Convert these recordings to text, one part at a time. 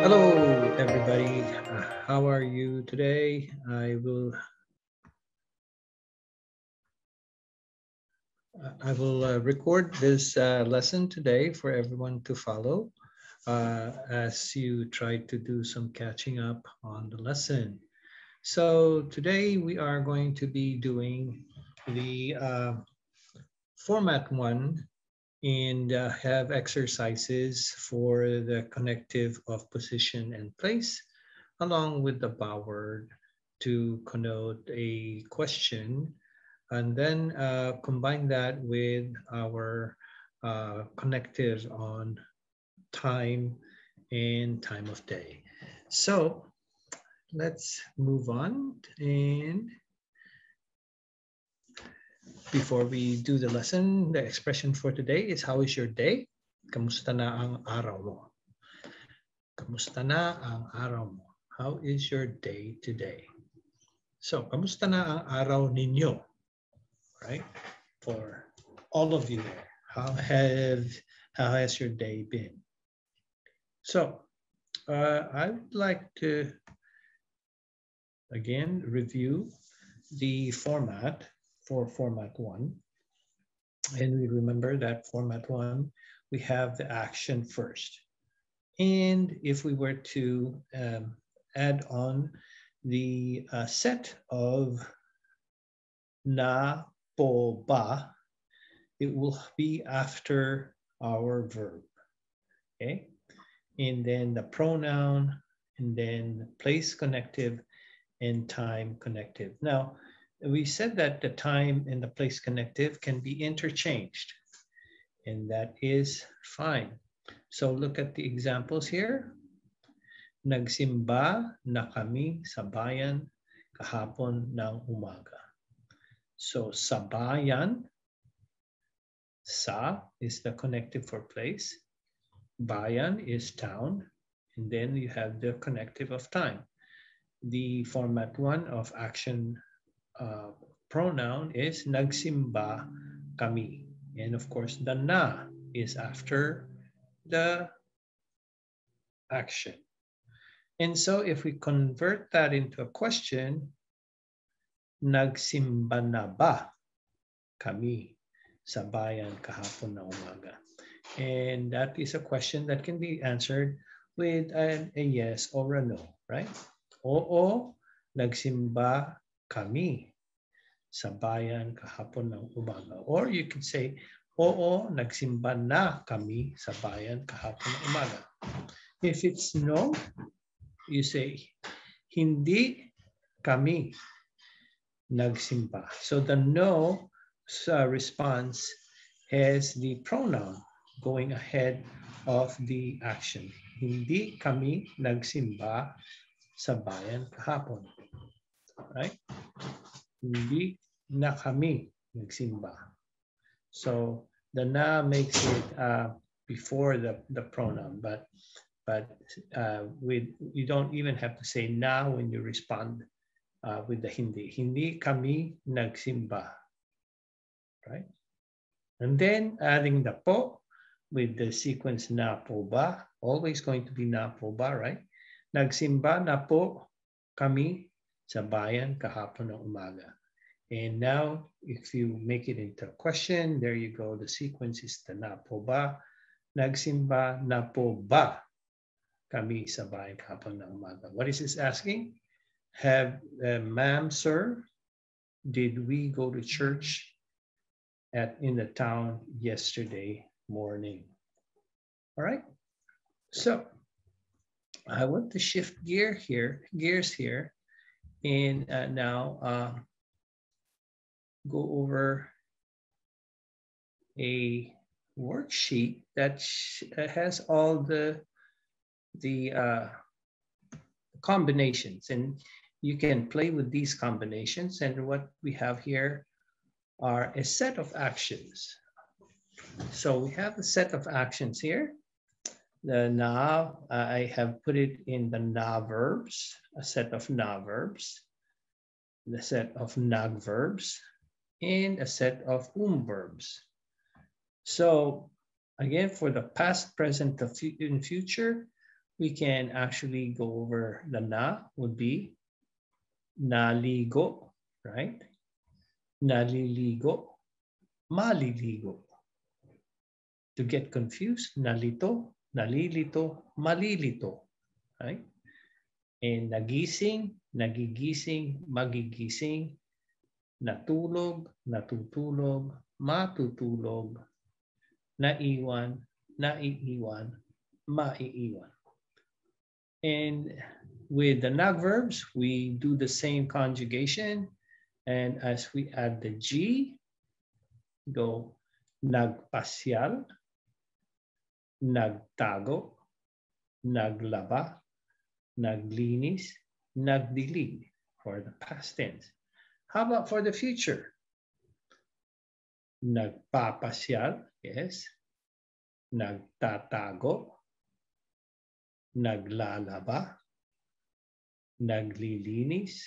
Hello, everybody. How are you today? I will record this lesson today for everyone to follow as you try to do some catching up on the lesson. So today we are going to be doing the format 1 and have exercises for the connective of position and place, along with the bow word to connote a question, and then combine that with our connective on time and time of day. So let's move on. And before we do the lesson, the expression for today is, how is your day? Kamusta na ang araw mo? Kamusta na ang araw mo? How is your day today? So, kamusta na ang araw ninyo? Right? For all of you there, how has your day been? So, I would like to again review the format for format 1. And we remember that format 1, we have the action first. And if we were to add on the set of na, po, ba, it will be after our verb. Okay? And then the pronoun, and then place connective and time connective. Now, we said that the time and the place connective can be interchanged, and that is fine. So look at the examples here. Nagsimba na kami sa bayan kahapon ng umaga. So sa bayan, sa is the connective for place. Bayan is town, and then you have the connective of time. The format 1 of action pronoun is nagsimba kami. And of course, the na is after the action. And so if we convert that into a question, nagsimba na ba kami sa bayan kahapon na umaga? And that is a question that can be answered with a yes or a no, right? Oo, nagsimba kami sa bayan kahapon ng umaga. Or you could say, oo, nagsimba na kami sa bayan kahapon ng umaga. If it's no, you say, hindi kami nagsimba. So the no response has the pronoun going ahead of the action. Hindi kami nagsimba sa bayan kahapon. Right? Hindi na kami nagsimba. So the na makes it before the pronoun, but you don't even have to say na when you respond with the hindi. Hindi kami nagsimba. Right? And then adding the po with the sequence na po ba, always going to be na po ba, right? Nagsimba na po kami sa bayan kahapon ng umaga. And now, if you make it into a question, there you go. The sequence is the na po ba. Nagsimba na po ba kami sa bayan kahapon ng umaga? What is this asking? Ma'am, sir, did we go to church in the town yesterday morning? All right. So I want to shift gears here, and now go over a worksheet that has all the combinations, and you can play with these combinations. And what we have here are a set of actions. So we have a set of actions here. The na, I have put it in the na verbs, a set of na verbs, the set of nag verbs, and a set of verbs. So again, for the past, present, and future, we can actually go over the na would be naligo, right? Naliligo, maliligo. To get confused, nalito, nalilito, malilito, right? And nagising, nagigising, magigising, natulog, natutulog, matutulog, naiwan, naiiwan, maiiwan. And with the nag verbs, we do the same conjugation. And as we add the G, go nagpasyal, nagtago, naglaba, naglinis, nagdilig for the past tense. How about for the future? Nagpapasyal, yes. Nagtatago, naglalaba, naglilinis,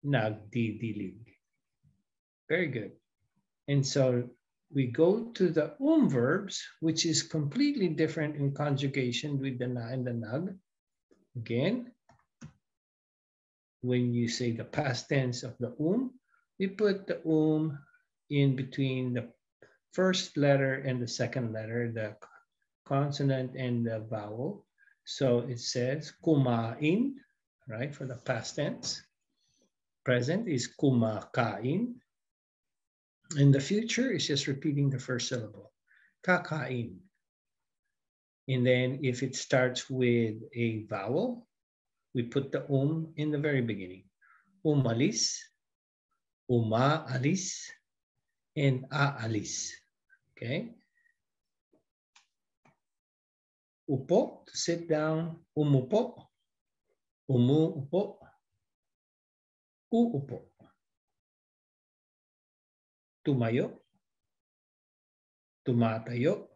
nagdidilig. Very good. And so we go to the verbs, which is completely different in conjugation with the na and the nag. Again, when you say the past tense of the we put the in between the first letter and the second letter, the consonant and the vowel. So it says kumain, right, for the past tense. Present is kumakain. And the future is just repeating the first syllable, kakain. And then if it starts with a vowel, we put the in the very beginning. Umalis, umaalis, and aalis. Okay? Upo, to sit down, umupo, umuupo, uupo. Tumayo, tumatayo,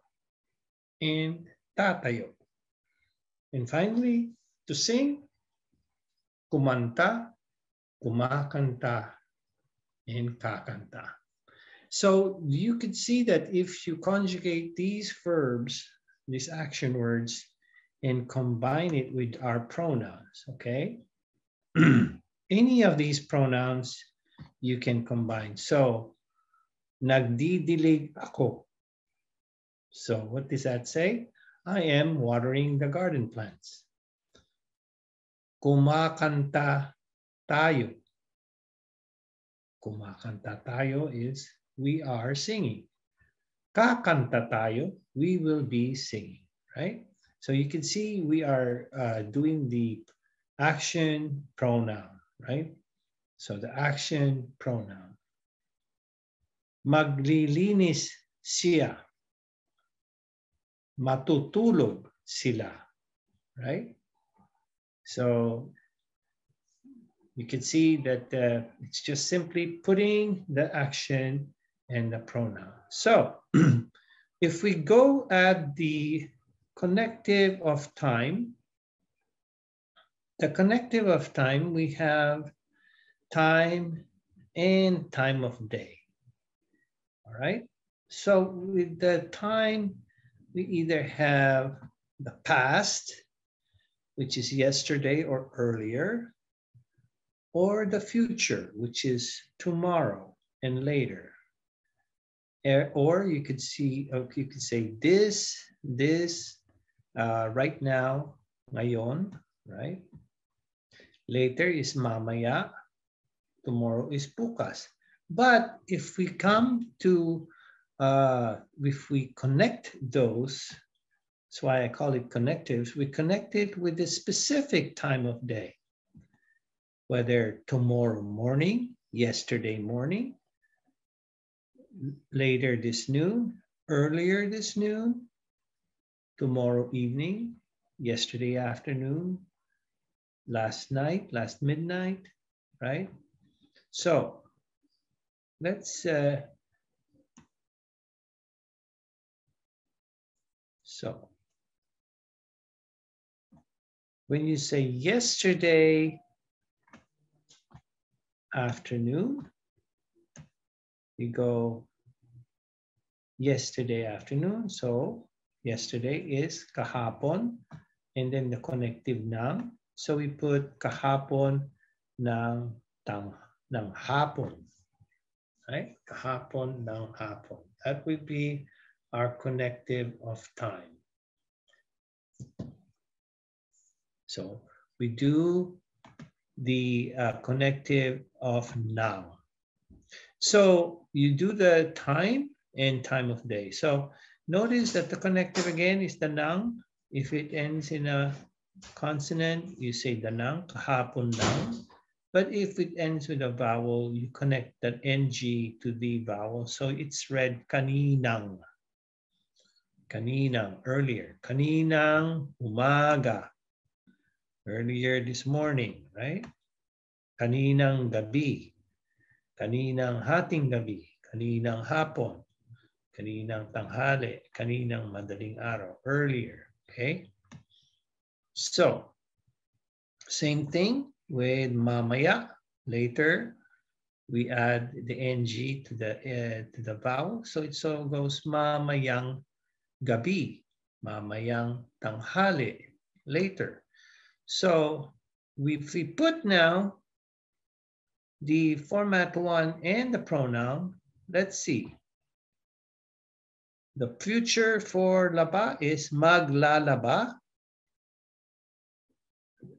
and tatayo. And finally, to sing, kumanta, kumakanta, and kakanta. So you could see that if you conjugate these verbs, these action words, and combine it with our pronouns, okay? Any of these pronouns you can combine. So, nagdidilig ako. So what does that say? I am watering the garden plants. Kumakanta tayo. Kumakanta tayo is we are singing. Kakanta tayo, we will be singing, right? So you can see we are doing the action pronoun, right? So the action pronoun. Maglilinis siya. Matutulog sila, right? So you can see that it's just simply putting the action and the pronoun. So if we go at the connective of time, the connective of time, we have time and time of day. All right. So with the time, we either have the past, which is yesterday or earlier, or the future, which is tomorrow and later. Or you could see, or you could say this, right now, ngayon, right? Later is mamaya, tomorrow is bukas. But if we come to, if we connect those, that's why I call it connectives, we connect it with a specific time of day, whether tomorrow morning, yesterday morning, later this noon, earlier this noon, tomorrow evening, yesterday afternoon, last night, last midnight, right? So let's, so when you say yesterday afternoon, you go yesterday afternoon. So yesterday is kahapon. and then the connective ng. So we put kahapon ng hapon. Right? Kahapon ng hapon. That would be our connective of time. So we do the connective of now. So you do the time and time of day. So notice that the connective again is the nang. If it ends in a consonant, you say the nang, kahapon nang. But if it ends with a vowel, you connect that ng to the vowel. So it's read kaninang. Kaninang, earlier. Kaninang umaga. Earlier this morning, right? Kaninang gabi. Kaninang hating gabi. Kaninang hapon. Kaninang tanghali. Kaninang madaling araw. Earlier, okay? So, same thing with mamaya. Later, we add the ng to the vowel. So it so goes mamayang gabi, mamayang tanghali, later. So if we put now the format one and the pronoun, let's see. The future for laba is maglalaba.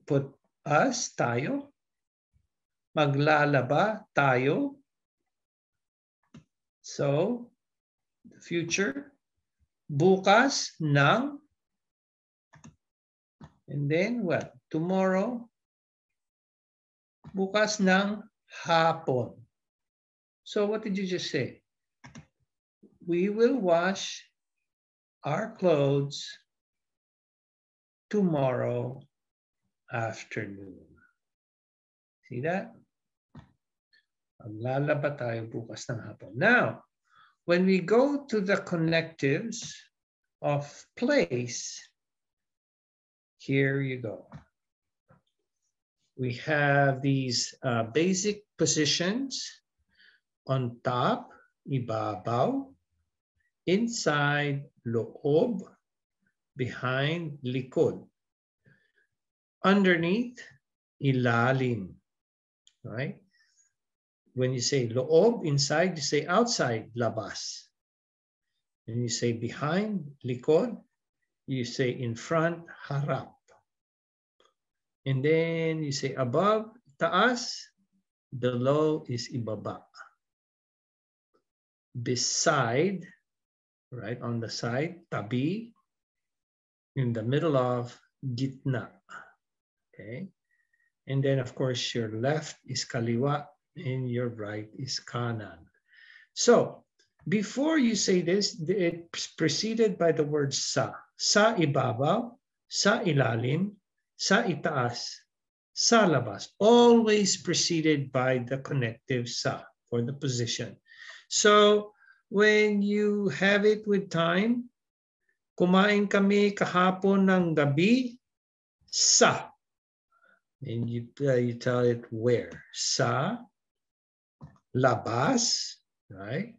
Put us, tayo. Maglalaba, tayo. So, the future. Bukas, ng. And then what? Tomorrow. Bukas ng hapon. So what did you just say? We will wash our clothes tomorrow afternoon. See that? Maglalaba tayo bukas ng hapon. Now, when we go to the connectives of place, here you go. We have these basic positions on top, ibabaw, inside, loob, behind, likod, underneath, ilalim, right? When you say loob, inside, you say outside, labas. When you say behind, likod, you say in front, harap. And then you say above, taas, below is ibaba. Beside, right on the side, tabi. In the middle of, gitna. Okay. And then of course your left is kaliwa and your right is kanan. So before you say this, it's preceded by the word sa. Sa ibabaw, sa ilalim, sa itaas, sa labas. Always preceded by the connective sa for the position. So when you have it with time, kumain kami kahapon ng gabi sa. And you tell it where. Sa labas, right?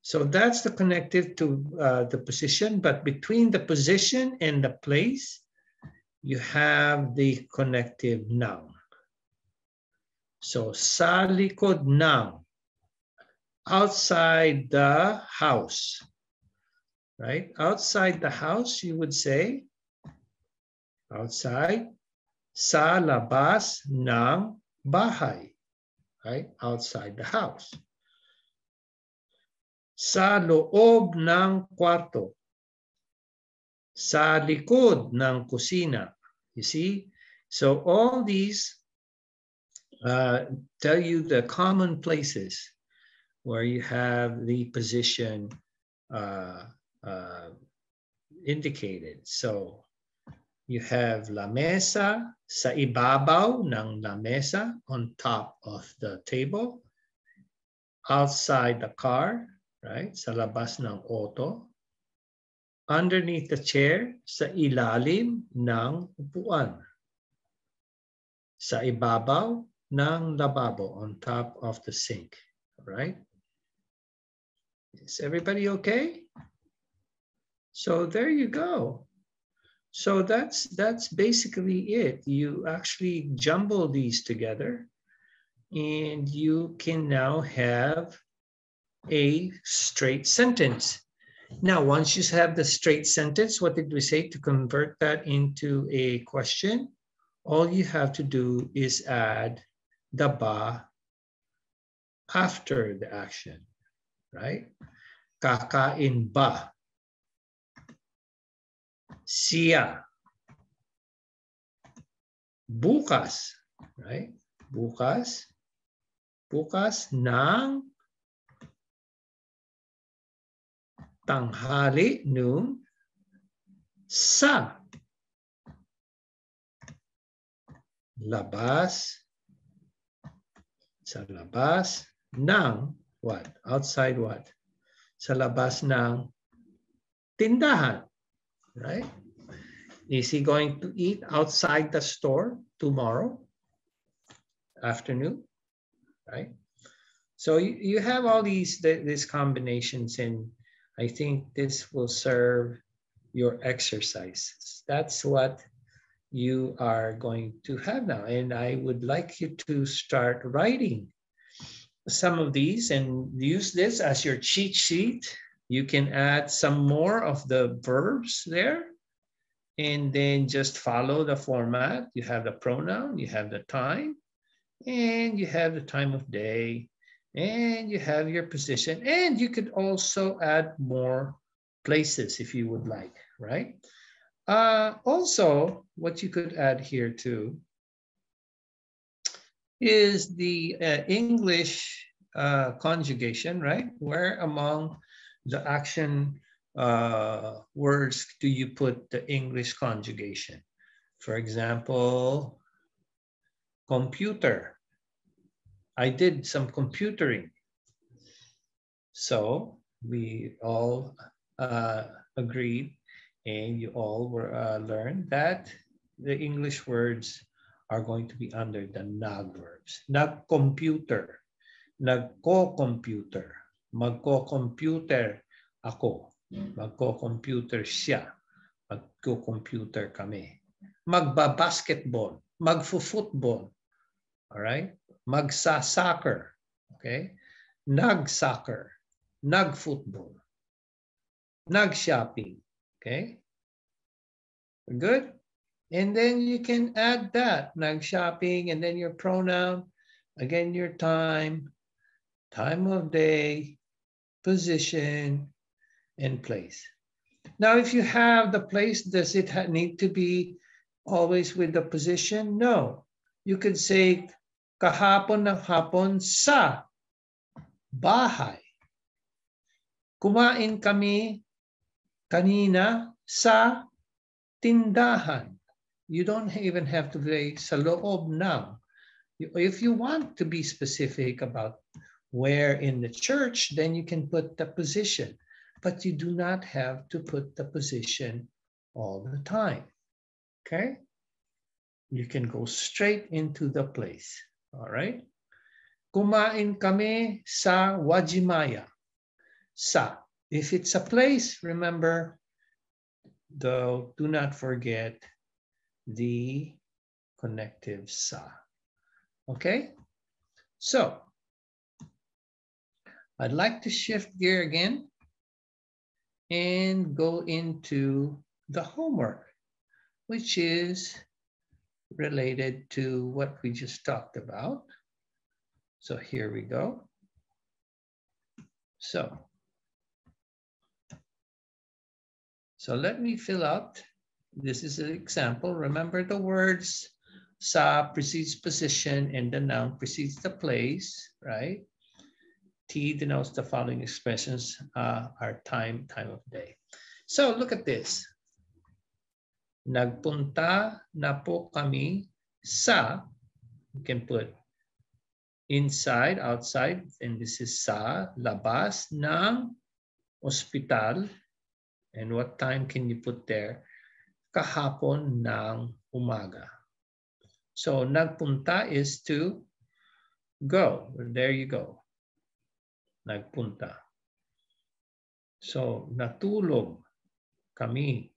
So that's the connective to the position, but between the position and the place, you have the connective noun. So sa likod ng, outside the house, right? Outside the house, you would say, outside, sa labas ng bahay, right? Outside the house. Sa loob ng kwarto. Sa likod ng kusina. You see? So all these tell you the common places where you have the position indicated. So you have la mesa, sa ibabaw ng la mesa, on top of the table. Outside the car, right? Sa labas ng auto. Underneath the chair, sa ilalim ng upuan. Sa ibabaw ng lababo, on top of the sink. All right? Is everybody okay? So there you go. So that's basically it. You actually jumble these together and you can now have a straight sentence. Now, once you have the straight sentence, what did we say to convert that into a question? All you have to do is add the ba after the action, right? Kakain ba siya bukas, right? Bukas ng tanghali noon sa labas ng what? Outside what? Sa labas ng tindahan, right? Is he going to eat outside the store tomorrow afternoon, right? So you have all these combinations, and I think this will serve your exercises. That's what you are going to have now. And I would like you to start writing some of these and use this as your cheat sheet. You can add some more of the verbs there and then just follow the format. You have the pronoun, you have the time, and you have the time of day, and you have your position, and you could also add more places if you would like, right? Also, what you could add here too is the English conjugation, right? Where among the action words do you put the English conjugation? For example, computer. I did some computering. So we all agreed and you all were learned that the English words are going to be under the nag verbs. Nag-computer, nagko-computer, magko-computer ako, magko-computer siya, magko-computer kami, magba-basketball, magfo-football, all right? Magsa-soccer, okay? Nag-soccer, nag-football, nag-shopping, okay? Good? And then you can add that, nag-shopping, and then your pronoun, again, your time of day, position, and place. Now, if you have the place, does it need to be always with the position? No. You could say, kahapon ng hapon sa bahay. Kumain kami kanina sa tindahan. You don't even have to say sa loob ng. If you want to be specific about where in the church, then you can put the position. But you do not have to put the position all the time. Okay? You can go straight into the place. All right? Kumain kami sa Wajimaya. Sa. If it's a place, remember, though, do not forget the connective sa. Okay? So, I'd like to shift gear again and go into the homework, which is related to what we just talked about. So here we go. So let me fill out. This is an example. Remember the words sa precedes position and the noun precedes the place, right? T denotes the following expressions are time of day. So look at this. Nagpunta na po kami sa, you can put inside, outside, and this is sa, labas ng ospital. And what time can you put there? Kahapon ng umaga. So nagpunta is to go. There you go. Nagpunta. So natulog kami.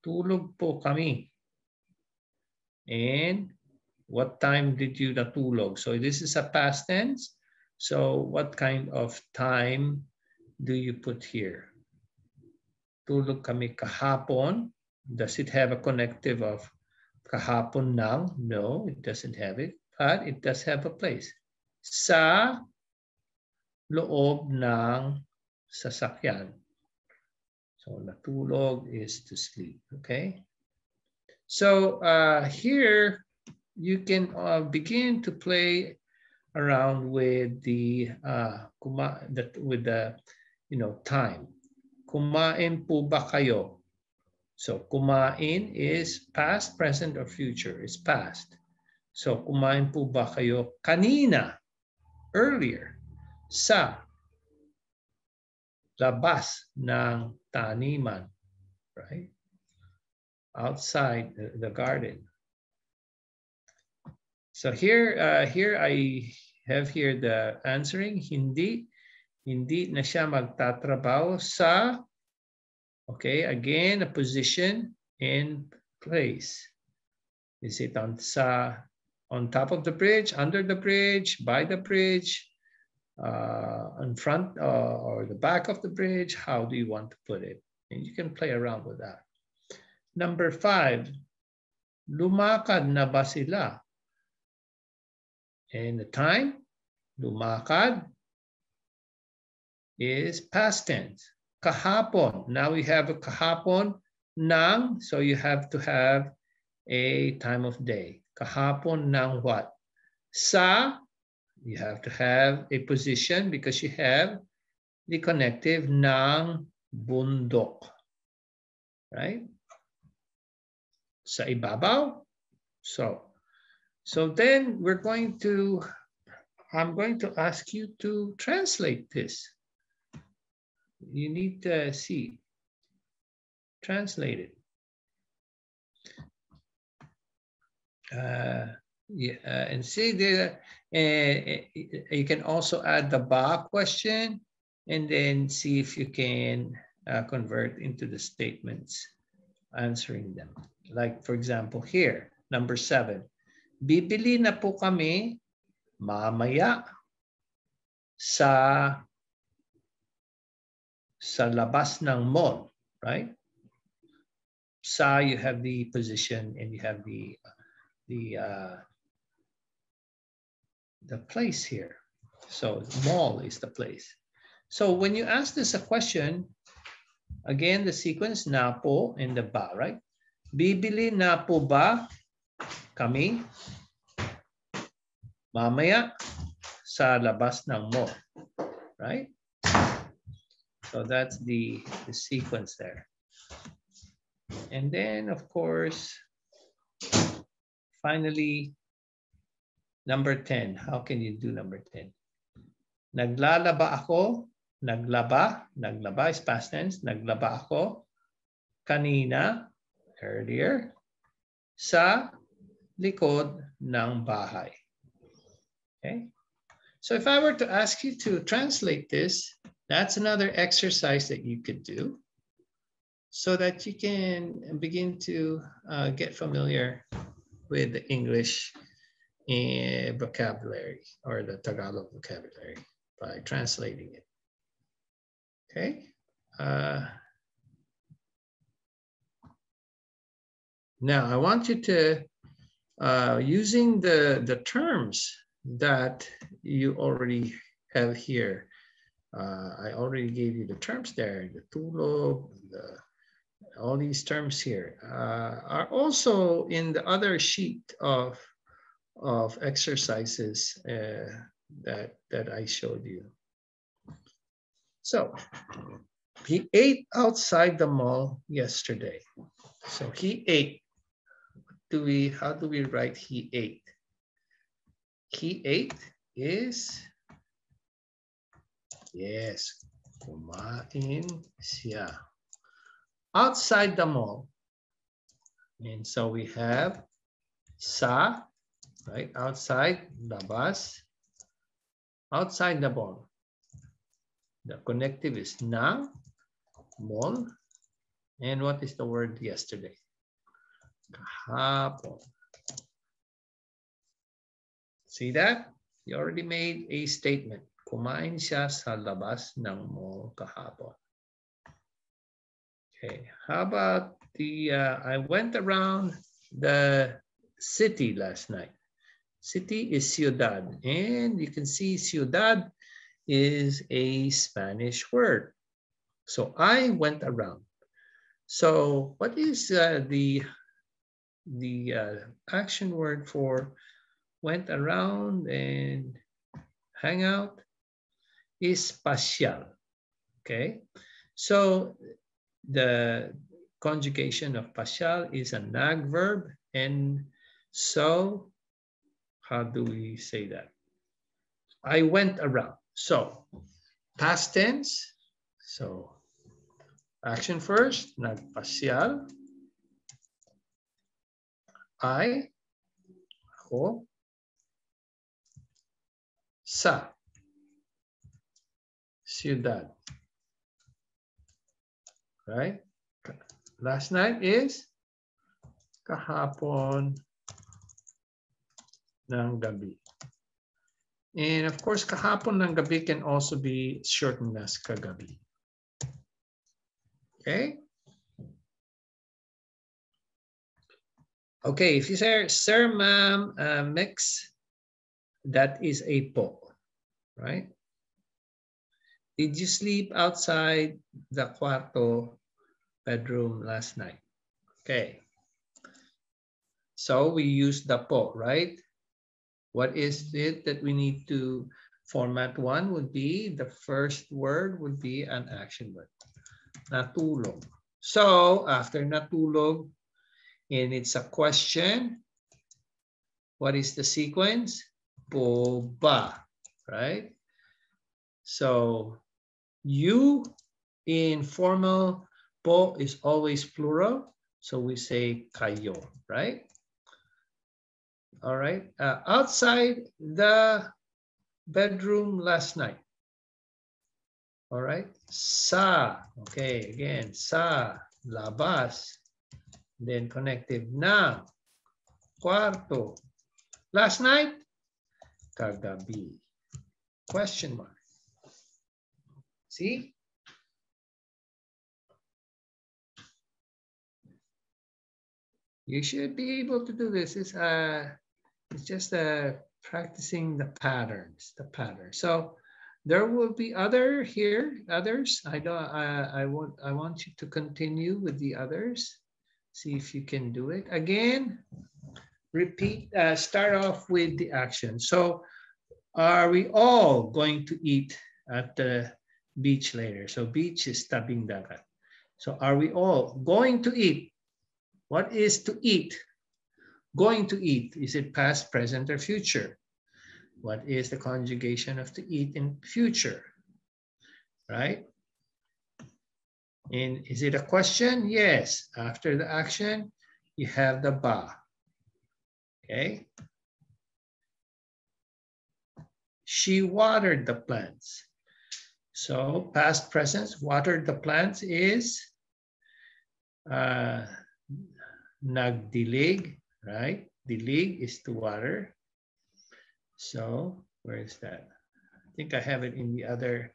Tulog po kami. And what time did you natulog? So this is a past tense. So what kind of time do you put here? Tulog kami kahapon. Does it have a connective of kahapon ng? No, it doesn't have it, but it does have a place. Sa loob ng sasakyan. So natulog is to sleep, okay? So here you can begin to play around with the time. Kumain po ba kayo? So kumain is past, present, or future. It's past. So kumain po ba kayo kanina? Earlier. Sa labas ng taniman, right? Outside the garden. So here I have here the answering. Hindi na siya magtatrabaho sa, okay, again, a position and place. Is it on top of the bridge, under the bridge, by the bridge, in front or the back of the bridge? How do you want to put it? And you can play around with that. Number 5, lumakad na ba sila? And the time, lumakad is past tense. Kahapon, now we have a kahapon ng, so you have to have a time of day. Kahapon ng what? Sa, you have to have a position because you have the connective ng bundok, right? Sa ibabaw. So then I'm going to ask you to translate this. You need to see, translate it. And see there, you can also add the ba question and then see if you can convert into the statements, answering them. Like for example here, number 7, bibili na po kami mamaya sa labas ng mall, right? Sa, you have the position and you have the place here. So mall is the place. So when you ask this a question, again, the sequence na po and the ba, right? Bibili na po ba kami mamaya sa labas ng mall, right? So that's the sequence there. And then, of course, finally, number 10. How can you do number 10? Naglalaba ako. Naglaba is past tense. Naglaba ako kanina, earlier, sa likod ng bahay. Okay? So if I were to ask you to translate this, that's another exercise that you could do so that you can begin to get familiar with the English vocabulary or the Tagalog vocabulary by translating it. Okay. Now I want you to, using the terms that you already have here, I already gave you the terms there, the tulog, all these terms here are also in the other sheet of exercises that I showed you. So he ate outside the mall yesterday. So he ate. How do we write he ate? He ate is, yes, kumain siya. Outside the mall. And so we have sa, right? Outside, labas. Outside the mall. The connective is na, mall. And what is the word yesterday? Kahapon. See that? You already made a statement. Kumain siya sa labas ng mall kahapon. Okay, how about the, I went around the city last night. City is ciudad, and you can see ciudad is a Spanish word. So I went around. So what is the action word for went around and hang out? Is pasyal. Okay, so the conjugation of pasyal is a nag verb, and so how do we say that? I went around. So past tense. So action first, nagpasyal. Ako, sa ciudad. Right? Last night is kahapon ng gabi. And of course, kahapon ng gabi can also be shortened as kagabi. Okay? Okay, if you say, sir, ma'am, mix, that is a po, right? Did you sleep outside the cuarto bedroom last night? Okay. So we use the po, right? What is it that we need to format? One would be, the first word would be an action word. Natulog. So after natulog, and it's a question, what is the sequence? Po ba, right? So you in formal po is always plural. So we say kayo, right? All right. Outside the bedroom last night. All right. Sa. Okay. Again, sa labas. Then connective na cuarto. Last night, kagabi. Question mark. See? You should be able to do this. It's just practicing the patterns, So there will be others. I want you to continue with the others. See if you can do it. Again, repeat, start off with the action. So are we all going to eat at the beach later? So beach is tabing dagat. So are we all going to eat? What is to eat? Going to eat, is it past, present, or future? What is the conjugation of to eat in future? Right? And is it a question? Yes. After the action, you have the ba. Okay. She watered the plants. So past, present, watered the plants is nagdilig, right? Dilig is to water. So where is that? I think I have it in the other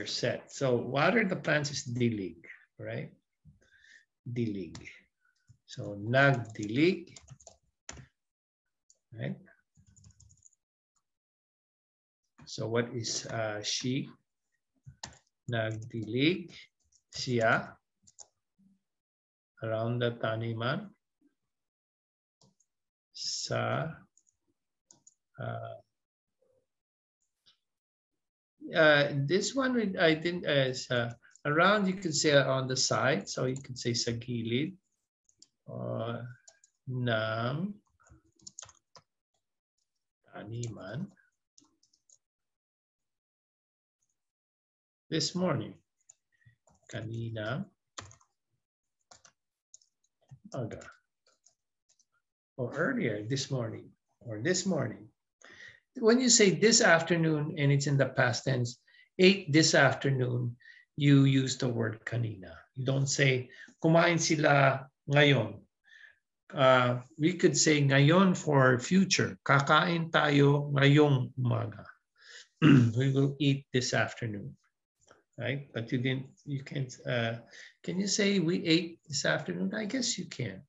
set. So water the plants is dilig, right? Dilig. So nagdilig, right? So what is she? Nagdilig siya around the taniman sa this one I didn't around, you could say on the side, so you could say sa gilid ng taniman this morning. Kanina aga. Or earlier this morning, or this morning. when you say this afternoon and it's in the past tense, ate this afternoon, you use the word kanina. You don't say kumain sila ngayon. We could say ngayon for future. Kakain tayo ngayong umaga. We will eat this afternoon, right? But you can't, can you say we ate this afternoon? I guess you can.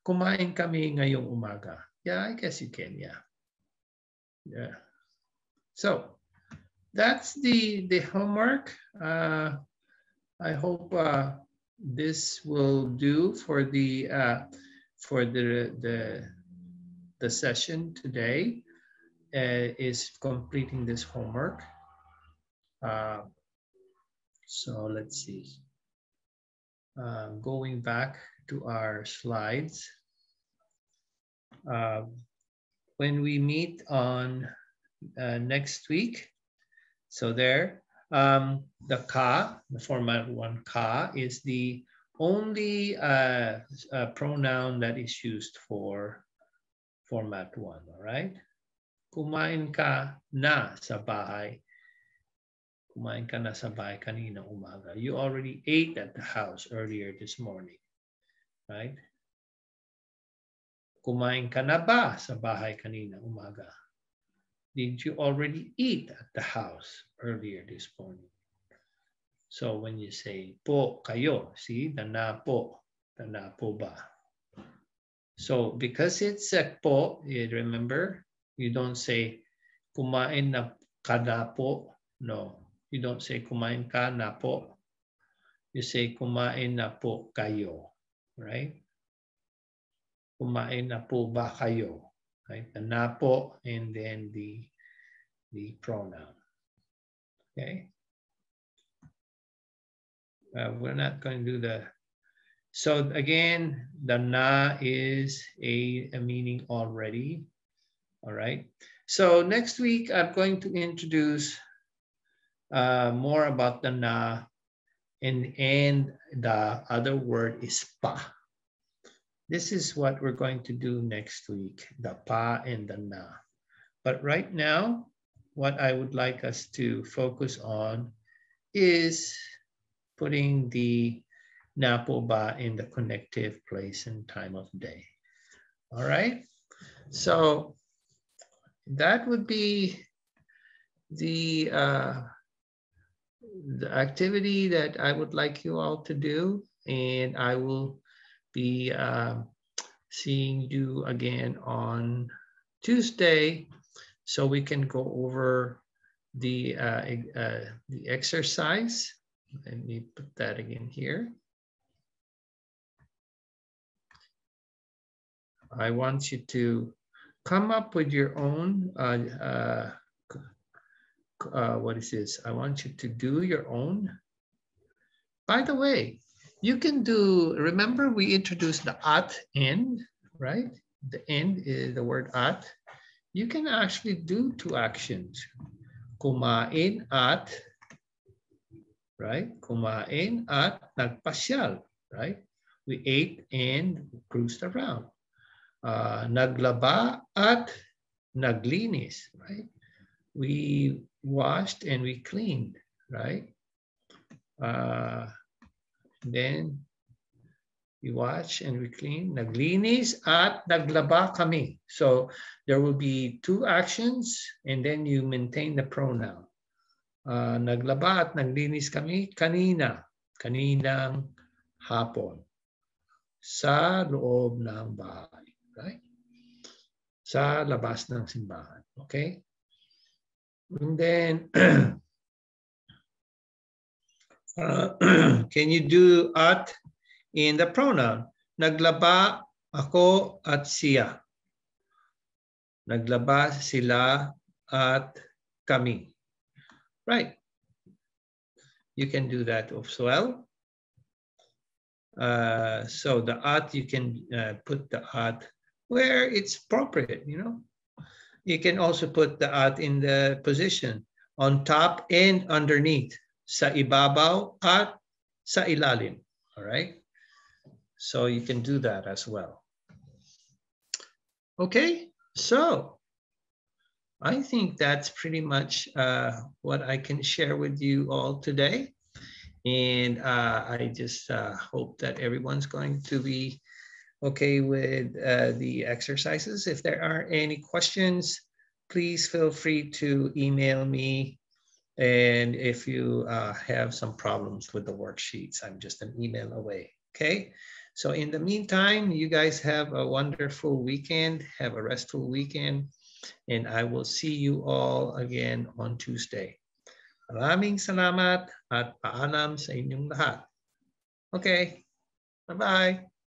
Kumain kami ngayong umaga. Yeah, I guess you can, yeah. Yeah. So that's the homework. I hope this will do for the session today. Is completing this homework. So let's see. Going back to our slides. When we meet on next week, so there, the ka, the format 1 ka, is the only pronoun that is used for format 1, all right? Kumain ka na sa bahay. Kumain ka na sa bahay kanina umaga. You already ate at the house earlier this morning, right? Kumain ka na ba sa bahay kanina umaga? Did you already eat at the house earlier this morning? So when you say po kayo, see the na po ba? So because it's a po, you remember, you don't say kumain na ka na po. No, you don't say kumain ka na po. You say kumain na po kayo, right? Kumain na po ba kayo? Right? The na po and then the pronoun. Okay. We're not going to do the. So again, the na is a meaning already. All right. So next week, I'm going to introduce more about the na, and the other word is pa. This is what we're going to do next week, the pa and the na. But right now, what I would like us to focus on is putting the na po ba in the connective place and time of day. All right. So that would be the activity that I would like you all to do, and I will be seeing you again on Tuesday, so we can go over the exercise. Let me put that again here. I want you to come up with your own, what is this? I want you to do your own. By the way, you can do, remember we introduced the at end, right? The end is the word at. You can actually do 2 actions. Kumain at, right? Kumain at nagpasyal, right? We ate and cruised around. Naglaba at naglinis, right? We washed and we cleaned, right? Then we wash and we clean. Naglinis at naglaba kami. So there will be 2 actions and then you maintain the pronoun. Naglaba at naglinis kami kanina, kaninang hapon, sa loob ng bahay, right? Sa labas ng simbahan, okay? And then, can you do at in the pronoun? Naglaba ako at siya. Naglaba sila at kami. Right. You can do that as well. So the at, you can put the at where it's appropriate, you know. You can also put the at in the position on top and underneath. Sa ibabaw at sa ilalim. All right. So you can do that as well. Okay. So I think that's pretty much what I can share with you all today. And I just hope that everyone's going to be okay with the exercises. If there are any questions, please feel free to email me. And if you have some problems with the worksheets, I'm just an email away. Okay. So in the meantime, you guys have a wonderful weekend. Have a restful weekend. And I will see you all again on Tuesday. Maraming salamat at paalam sa inyong lahat. Okay. Bye-bye.